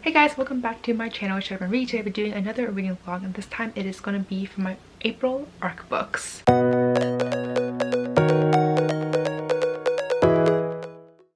Hey guys, welcome back to my channel. Today I've been doing another reading vlog, and this time it is going to be for my April ARC books.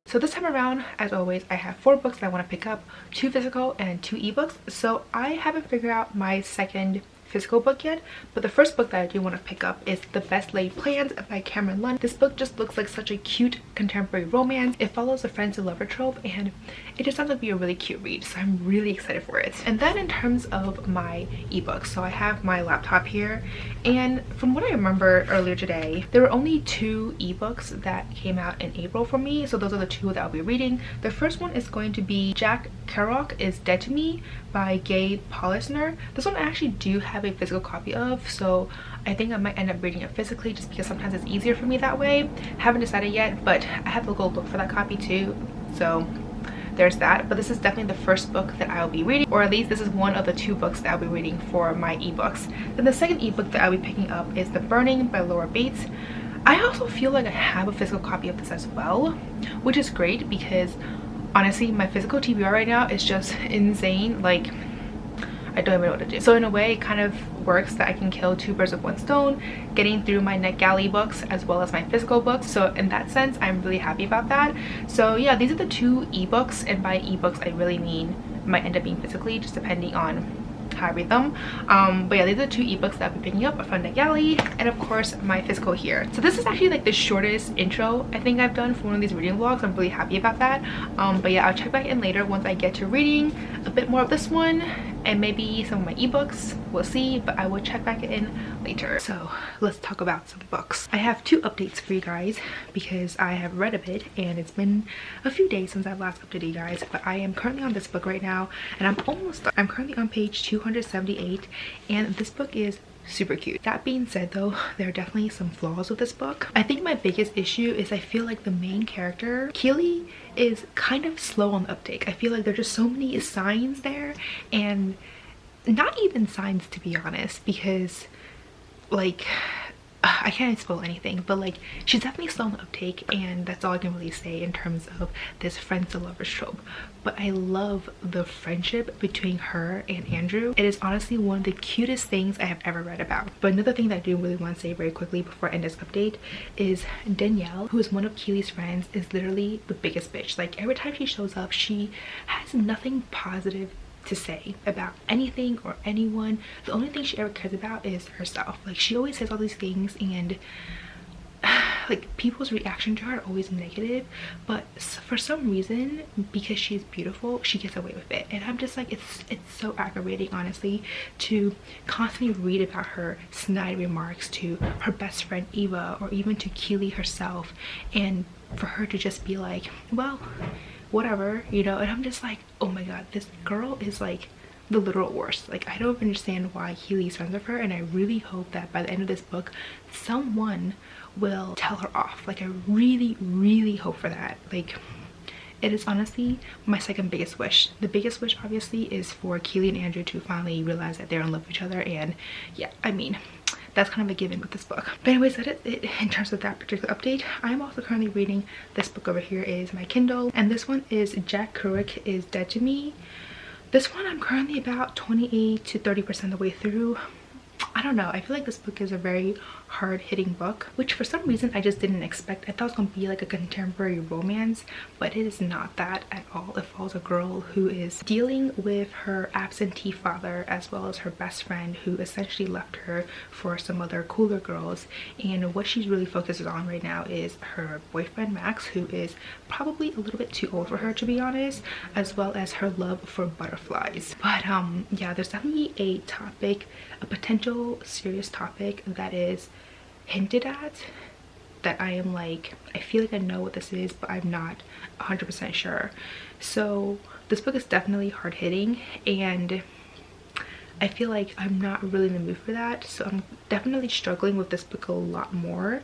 So this time around, as always, I have 4 books that I want to pick up, 2 physical and 2 ebooks. So I haven't figured out my second physical book yet, but the first book that I do want to pick up is The Best Laid Plans by LUND. This book just looks like such a cute contemporary romance. It follows a friends and lover trope, and it just sounds like be a really cute read, so I'm really excited for it. And then in terms of my ebooks, so I have my laptop here, and from what I remember earlier today, there were only 2 ebooks that came out in April for me, so those are the 2 that I'll be reading. The first one is going to be Jack Kerouac is Dead to Me by POLISNER. This one I actually do have a physical copy of, so I think I might end up reading it physically just because sometimes it's easier for me that way. Haven't decided yet, but I have to go look for that copy too, so there's that. But this is definitely the first book that I'll be reading, or at least this is one of the 2 books that I'll be reading for my ebooks. Then the second ebook that I'll be picking up is The Burning by Laura Bates. I also feel like I have a physical copy of this as well, which is great because honestly my physical TBR right now is just insane. Like, I don't even know what to do. So in a way, it kind of works that I can kill 2 birds with 1 stone, getting through my NetGalley books as well as my physical books. So in that sense, I'm really happy about that. So yeah, these are the 2 ebooks, and by ebooks I really mean might end up being physically, just depending on how I read them. But yeah, these are the 2 ebooks that I'll be picking up from NetGalley, and of course my physical here. So this is actually like the shortest intro I think I've done for one of these reading vlogs. I'm really happy about that. But yeah, I'll check back in later once I get to reading a bit more of this one and maybe some of my ebooks. We'll see, but I will check back in later. So let's talk about some books. I have 2 updates for you guys because I have read a bit and it's been a few days since I've last updated you guys, but I am currently on this book right now and I'm currently on page 278, and this book is super cute. That being said though, there are definitely some flaws with this book. I think my biggest issue is I feel like the main character, Keely, is kind of slow on the uptake. I feel like there's just so many signs there, and not even signs to be honest, because like I can't spoil anything, but like she's definitely slow on the uptake, and that's all I can really say in terms of this friends to lovers trope. But I love the friendship between her and Andrew. It is honestly one of the cutest things I have ever read about. But another thing that I do really want to say very quickly before I end this update is Danielle, who is one of Keely's friends, is literally the biggest bitch. Like every time she shows up, she has nothing positive to say about anything or anyone. The only thing she ever cares about is herself. Like she always says all these things, and like people's reaction to her are always negative, but for some reason, because she's beautiful, she gets away with it. And I'm just like, it's so aggravating honestly to constantly read about her snide remarks to her best friend Eva, or even to Keely herself, and for her to just be like, well, whatever, you know. And I'm just like, oh my god, this girl is like the literal worst. Like I don't understand why Keely's friends with her, and I really hope that by the end of this book someone will tell her off. Like I really hope for that. Like it is honestly my second biggest wish. The biggest wish obviously is for Keely and Andrew to finally realize that they're in love with each other, and yeah, I mean that's kind of a given with this book. But anyways, that is it in terms of that particular update. I'm also currently reading this book over here, is my Kindle, and this one is Jack Kerouac is Dead to Me. This one I'm currently about 28 to 30% of the way through. I don't know, I feel like this book is a very hard-hitting book, which for some reason I just didn't expect. I thought it was gonna be like a contemporary romance, but it is not that at all. It follows a girl who is dealing with her absentee father as well as her best friend, who essentially left her for some other cooler girls, and what she's really focuses on right now is her boyfriend Max, who is probably a little bit too old for her to be honest, as well as her love for butterflies. But yeah, there's definitely a topic, a potential serious topic that is hinted at that I am like, I feel like I know what this is, but I'm not 100% sure. So this book is definitely hard-hitting, and I feel like I'm not really in the mood for that. So I'm definitely struggling with this book a lot more,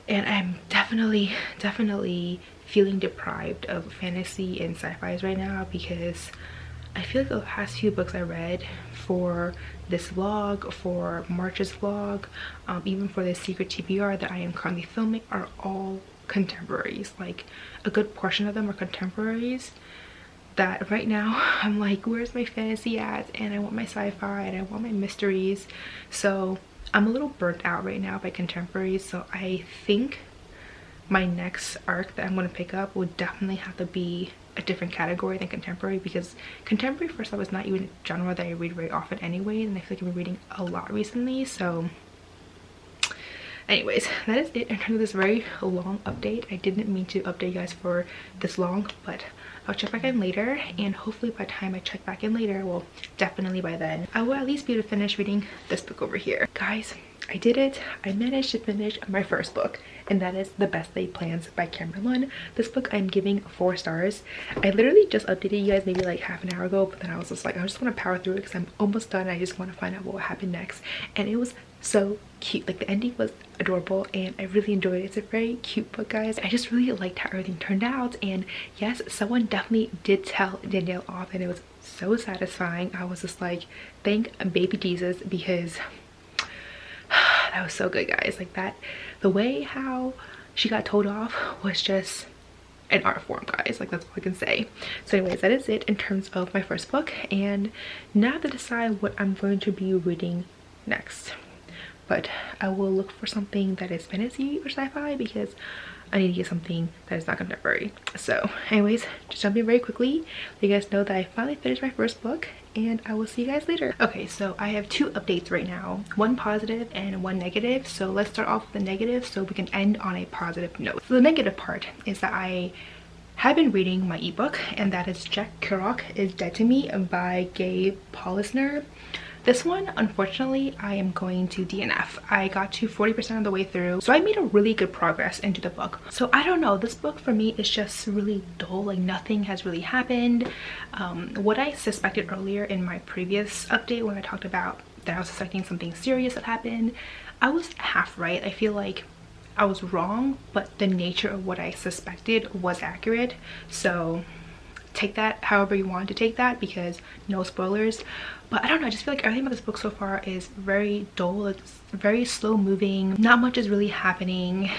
and I'm definitely feeling deprived of fantasy and sci-fi right now, because I feel like the past few books I read for this vlog, for March's vlog, even for this secret TBR that I am currently filming, are all contemporaries. Like a good portion of them are contemporaries, that right now I'm like, where's my fantasy at? And I want my sci-fi and I want my mysteries. So I'm a little burnt out right now by contemporary, so I think my next arc that I'm going to pick up would definitely have to be a different category than contemporary, because contemporary, first off, is not even a genre that I read very often anyway, and I feel like I've been reading a lot recently. So anyways, that is it in terms of this very long update. I didn't mean to update you guys for this long, but I'll check back in later, and hopefully by the time I check back in later, well, definitely by then, I will at least be able to finish reading this book over here. Guys, I did it. I managed to finish my first book, and that is The Best Laid Plans by LUND. This book I'm giving 4 stars. I literally just updated you guys maybe like half an hour ago, but then I was just like, I just want to power through it because I'm almost done. I just want to find out what will happen next, and it was so cute. Like, the ending was adorable and I really enjoyed it. It's a very cute book, guys. I just really liked how everything turned out, and yes, someone definitely did tell Danielle off, and it was so satisfying. I was just like, thank baby Jesus, because that was so good, guys. Like, that, the way how she got told off was just an art form, guys. Like, that's all I can say. So anyways, that is it in terms of my first book, and now I have to decide what I'm going to be reading next. But I will look for something that is fantasy or sci-fi, because I need to get something that is not contemporary. So anyways, just jumping very quickly, let you guys know that I finally finished my first book, and I will see you guys later. Okay, so I have 2 updates right now, one positive and one negative. So let's start off with the negative so we can end on a positive note. So the negative part is that I have been reading my ebook, and that is Jack Kerouac is Dead to Me by POLISNER. This one, unfortunately, I am going to DNF. I got to 40% of the way through, so I made a really good progress into the book. So I don't know, this book for me is just really dull. Like, nothing has really happened. What I suspected earlier in my previous update, when I talked about that I was suspecting something serious that happened, I was half right. I feel like I was wrong, but the nature of what I suspected was accurate. So take that however you want to take that, because no spoilers. But I don't know, I just feel like everything about this book so far is very dull. It's very slow moving, not much is really happening,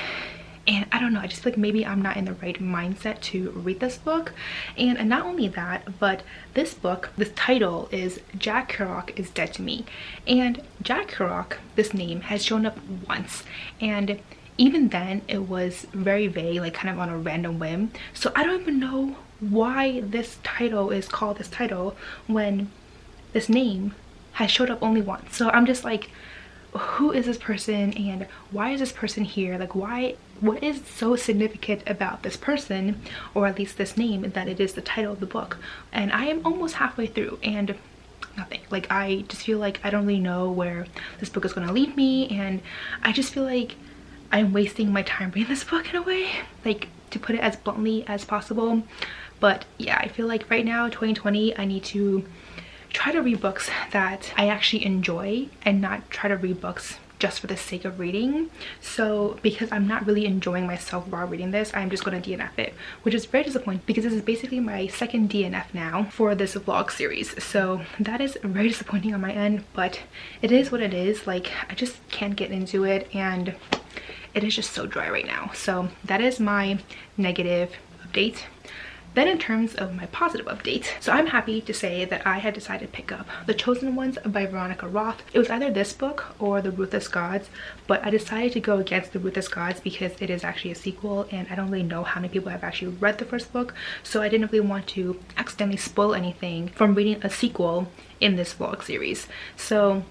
and I don't know, I just feel like maybe I'm not in the right mindset to read this book. And not only that, but this book, this title is Jack Kerouac is Dead to Me, and Jack Kerouac, this name, has shown up once, and even then it was very vague, like kind of on a random whim. So I don't even know why this title is called this title when this name has showed up only once. So I'm just like, who is this person, and why is this person here? Like, why, what is so significant about this person, or at least this name, that it is the title of the book? And I am almost halfway through and nothing. Like, I just feel like I don't really know where this book is going to lead me, and I just feel like I'm wasting my time reading this book in a way, like, to put it as bluntly as possible. But yeah, I feel like right now, 2020, I need to try to read books that I actually enjoy, and not try to read books just for the sake of reading. So because I'm not really enjoying myself while reading this, I'm just going to DNF it, which is very disappointing, because this is basically my second DNF now for this vlog series. So that is very disappointing on my end, but it is what it is. Like, I just can't get into it, and it is just so dry right now. So that is my negative update. Then in terms of my positive update, so I'm happy to say that I had decided to pick up The Chosen Ones by Veronica Roth. It was either this book or The Ruthless Gods, but I decided to go against The Ruthless Gods because it is actually a sequel, and I don't really know how many people have actually read the first book, so I didn't really want to accidentally spoil anything from reading a sequel in this vlog series. So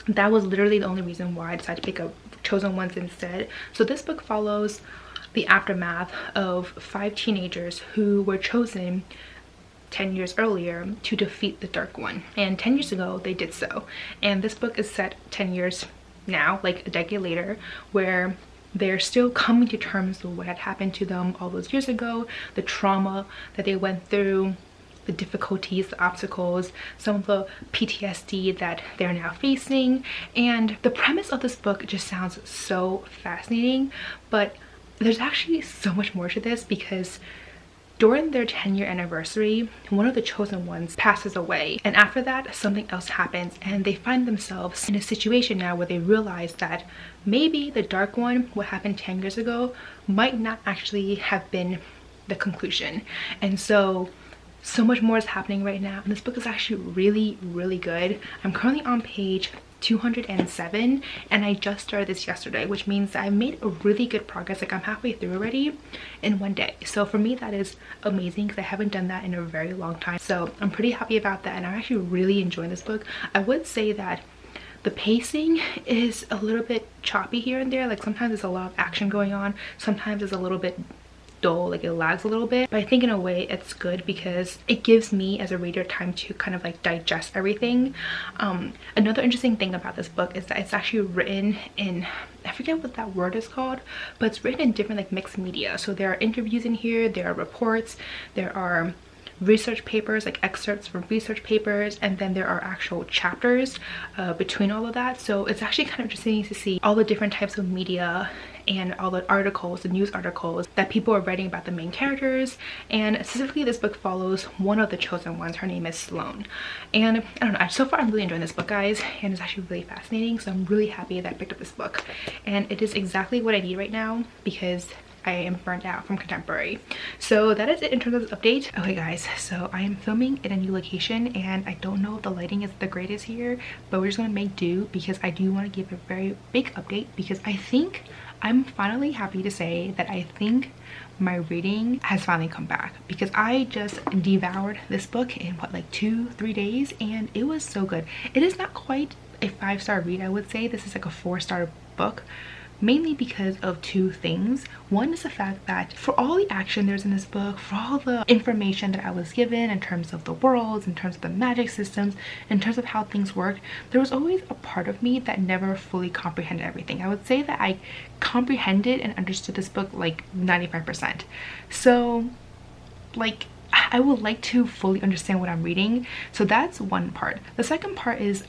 that was literally the only reason why I decided to pick up Chosen Ones instead. So this book follows the aftermath of 5 teenagers who were chosen 10 years earlier to defeat the Dark One, and 10 years ago they did so. And this book is set 10 years now, like a decade later, where they're still coming to terms with what had happened to them all those years ago, the trauma that they went through, the difficulties, the obstacles, some of the PTSD that they're now facing. And the premise of this book just sounds so fascinating, but there's actually so much more to this, because during their 10-year anniversary, one of the chosen ones passes away, and after that something else happens, and they find themselves in a situation now where they realize that maybe the Dark One, what happened 10 years ago, might not actually have been the conclusion. And so So much more is happening right now, and this book is actually really good. I'm currently on page 207 and I just started this yesterday, which means that I made a really good progress. Like, I'm halfway through already in one day. So for me, that is amazing because I haven't done that in a very long time. So I'm pretty happy about that, and I'm actually really enjoying this book. I would say that the pacing is a little bit choppy here and there. Like, sometimes there's a lot of action going on, sometimes it's a little bit dull, like it lags a little bit, but I think in a way it's good because it gives me as a reader time to kind of like digest everything. Another interesting thing about this book is that it's actually written in, I forget what that word is called, but it's written in different like mixed media. So there are interviews in here, there are reports, there are research papers, like excerpts from research papers, and then there are actual chapters between all of that. So it's actually kind of interesting to see all the different types of media and all the articles, the news articles that people are writing about the main characters. And specifically, this book follows one of the chosen ones. Her name is Sloane, and I don't know, so far I'm really enjoying this book, guys, and it's actually really fascinating. So I'm really happy that I picked up this book, and it is exactly what I need right now because I am burnt out from contemporary. So that is it in terms of this update. Okay guys, so I am filming in a new location and I don't know if the lighting is the greatest here, but we're just gonna make do because I do want to give a very big update because I think I'm finally happy to say that I think my reading has finally come back, because I just devoured this book in what, like 2-3 days, and it was so good. It is not quite a 5-star read, I would say. This is like a 4-star book, mainly because of two things. One is the fact that for all the action there's in this book, for all the information that I was given in terms of the worlds, in terms of the magic systems, in terms of how things work, there was always a part of me that never fully comprehended everything. I would say that I comprehended and understood this book like 95%. So like, I would like to fully understand what I'm reading. So that's one part. The second part is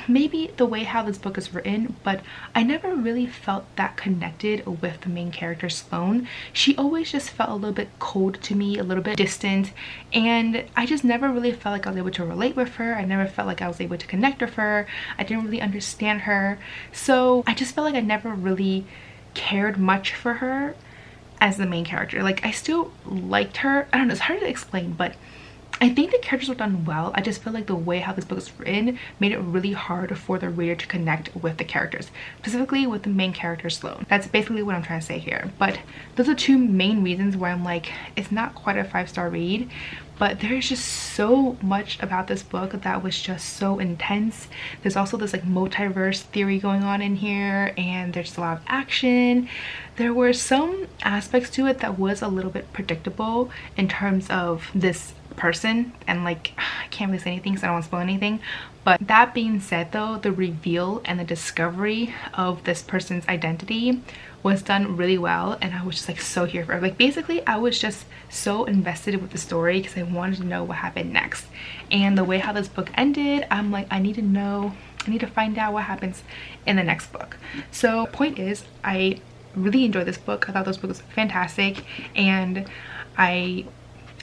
maybe the way how this book is written, but I never really felt that connected with the main character Sloane. She always just felt a little bit cold to me, a little bit distant, and I just never really felt like I was able to relate with her. I never felt like I was able to connect with her. I didn't really understand her, so I just felt like I never really cared much for her as the main character. Like, I still liked her. I don't know, it's hard to explain, but I think the characters were done well. I just feel like the way how this book is written made it really hard for the reader to connect with the characters, specifically with the main character Sloane. That's basically what I'm trying to say here. But those are two main reasons why I'm like, it's not quite a 5-star read, but there's just so much about this book that was just so intense. There's also this like multiverse theory going on in here, and there's a lot of action. There were some aspects to it that was a little bit predictable in terms of this person, and like, I can't really say anything so I don't want to spoil anything. But that being said though, the reveal and the discovery of this person's identity was done really well, and I was just like so here for it. Like, basically I was just so invested with the story because I wanted to know what happened next. And the way how this book ended, I'm like, I need to know, I need to find out what happens in the next book. So point is, I really enjoyed this book. I thought this book was fantastic, and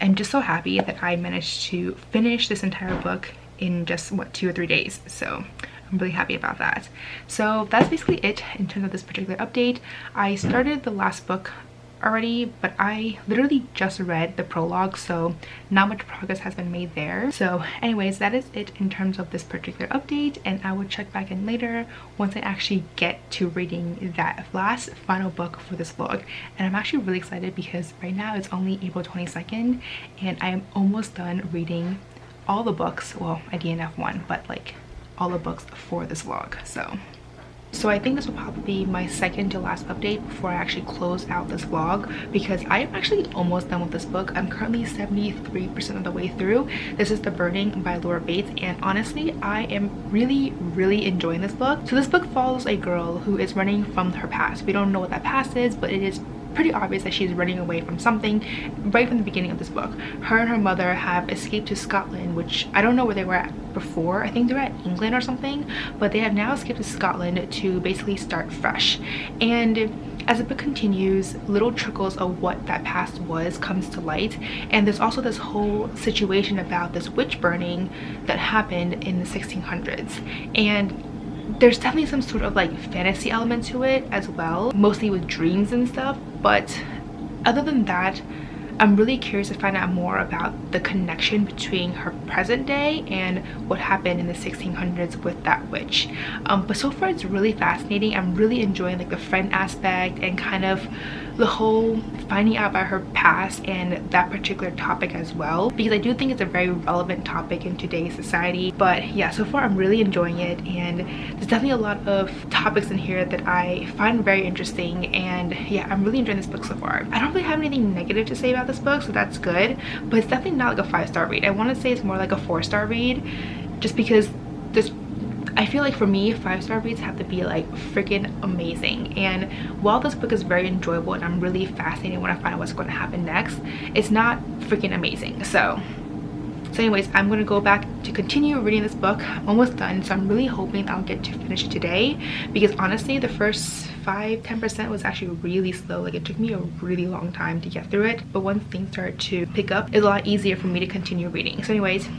I'm just so happy that I managed to finish this entire book in just what, 2 or 3 days. So I'm really happy about that. So that's basically it in terms of this particular update. I started the last book already, but I literally just read the prologue, so not much progress has been made there. So anyways, that is it in terms of this particular update, and I will check back in later once I actually get to reading that last final book for this vlog. And I'm actually really excited because right now it's only April 22nd and I am almost done reading all the books. Well, I DNF one, but like all the books for this vlog. So I think this will probably be my second to last update before I actually close out this vlog, because I am actually almost done with this book. I'm currently 73% of the way through. This is The Burning by Laura Bates, and honestly I am really enjoying this book. So this book follows a girl who is running from her past. We don't know what that past is, but it is pretty obvious that she's running away from something right from the beginning of this book. Her and her mother have escaped to Scotland, which I don't know where they were at before. I think they were at England or something, but they have now escaped to Scotland to basically start fresh. And as the book continues, little trickles of what that past was comes to light, and there's also this whole situation about this witch burning that happened in the 1600s, and there's definitely some sort of like fantasy element to it as well, mostly with dreams and stuff. But other than that, I'm really curious to find out more about the connection between her present day and what happened in the 1600s with that witch. But so far it's really fascinating. I'm really enjoying like the friend aspect and kind of the whole finding out about her past and that particular topic as well, because I do think it's a very relevant topic in today's society. But yeah, so far I'm really enjoying it, and there's definitely a lot of topics in here that I find very interesting, and yeah, I'm really enjoying this book so far. I don't really have anything negative to say about this book, so that's good, but it's definitely not like a 5-star read. I want to say it's more like a 4-star read, just because this, I feel like for me 5-star reads have to be like freaking amazing. And while this book is very enjoyable and I'm really fascinated when I find out what's going to happen next, it's not freaking amazing. So anyways, I'm going to go back to continue reading this book. I'm almost done, so I'm really hoping I'll get to finish it today, because honestly the first 5-10% was actually really slow. Like it took me a really long time to get through it, but once things started to pick up, it's a lot easier for me to continue reading. So anyways,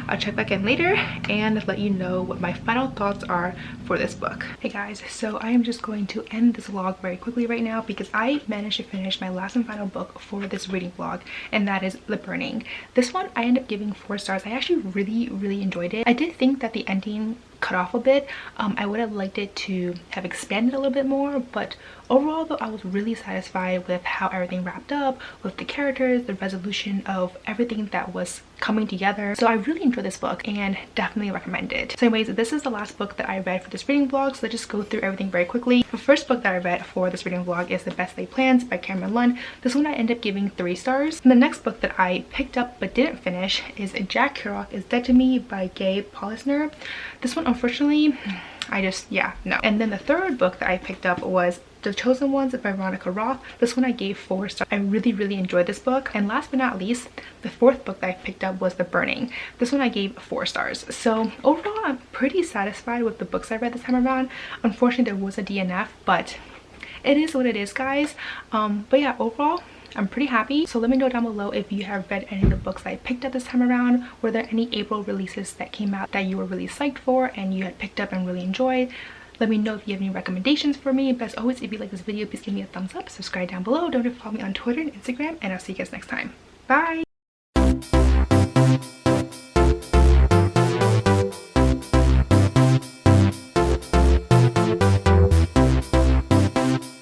I'll check back in later and let you know what my final thoughts are for this book. Hey guys, so I am just going to end this vlog very quickly right now, because I managed to finish my last and final book for this reading vlog, and that is The Burning. This one I ended up giving 4 stars. I actually really enjoyed it. I did think that the ending cut off a bit. I would have liked it to have expanded a little bit more, but overall though, I was really satisfied with how everything wrapped up, with the characters, the resolution of everything that was coming together. So I really enjoyed this book and definitely recommend it. So anyways, this is the last book that I read for this reading vlog, so let's just go through everything very quickly. The first book that I read for this reading vlog is The Best Laid Plans by LUND. This one I ended up giving 3 stars. And the next book that I picked up but didn't finish is Jack Kerouac Is Dead to Me by POLISNER. This one unfortunately no. And then the third book that I picked up was The Chosen Ones by ROTH. This one I gave 4 stars. I really enjoyed this book. And last but not least, the 4th book that I picked up was The Burning. This one I gave 4 stars. So overall, I'm pretty satisfied with the books I read this time around. Unfortunately, there was a DNF, but it is what it is, guys. But yeah, overall, I'm pretty happy. So let me know down below if you have read any of the books I picked up this time around. Were there any April releases that came out that you were really psyched for and you had picked up and really enjoyed? Let me know if you have any recommendations for me. But as always, if you like this video, please give me a thumbs up, subscribe down below, don't forget to follow me on Twitter and Instagram, and I'll see you guys next time. Bye!